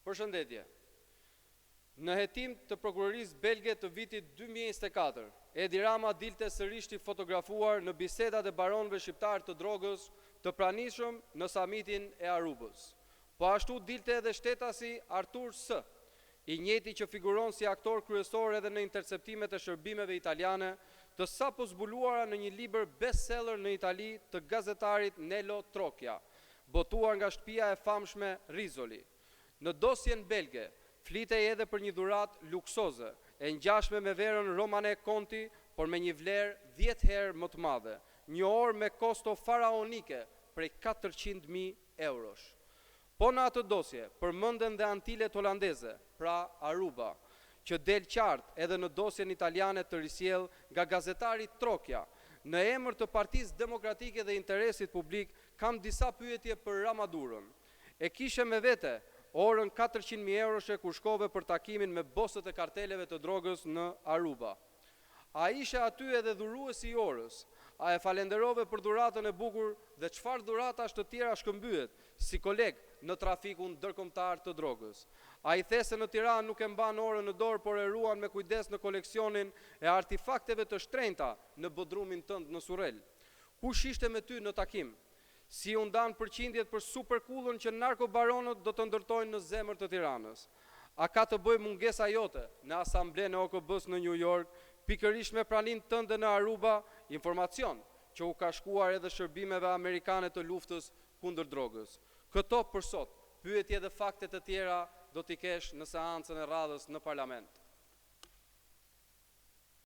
Përshëndetje. Në hetim të prokurorisë belge të vitit 2024, Edi Rama dilte sërish i fotografuar në bisedat e baronëve shqiptar të drogës të pranishëm në samitin e Arubës. Po ashtu dilte edhe shtetasi Artur S., i njëjti që figuron si aktor kryesor edhe në interceptimet e shërbimeve italiane, të sapo zbuluara në një libër bestseller në Itali të gazetarit Nelo Trokja, botuar nga shtëpia e famshme Rizoli. Në dosjen belge, flitej edhe për një dhuratë luksoze, e ngjashme me verën Romane Conti, por me një vlerë 10 herë më të madhe, një orë me kosto faraonike prej 400.000 eurosh. Po në atë dosje, përmënden dhe Antillet holandeze, pra Aruba, që del qartë edhe në dosjen italiane të risjell nga gazetari Trokja, në emër të Partisë Demokratike dhe Interesit Publik, kam disa pyetje për Ramadurën. E kishe me vete orën 400.000 euroshe kur shkove për takimin me bosët e karteleve të drogës në Aruba. A ishe aty edhe dhuruesi i orës? A e falenderove për dhuratën e bukur dhe çfarë dhuratash të tjera shkëmbyet si koleg në trafikun ndërkombëtar të drogës? A i the se në Tiranë nuk e mban orën në dorë, por e ruan me kujdes në koleksionin e artefakteve të shtrenjta në bodrumin tënd në Surrel? Kush ishte me ty në takim? Si u ndan përqindjet për superkullën që narkobaronët do të ndërtojnë në zemër të Tiranës? A ka të bëjë mungesa jote në asamblenë e OKB-s në New York, pikërisht me praninë tënde në Aruba, informacion që u ka shkuar edhe shërbimeve amerikane të luftës kundër drogës? Këto për sot, pyetje dhe fakte të tjera do t'i kesh në seancën e radhës në parlament.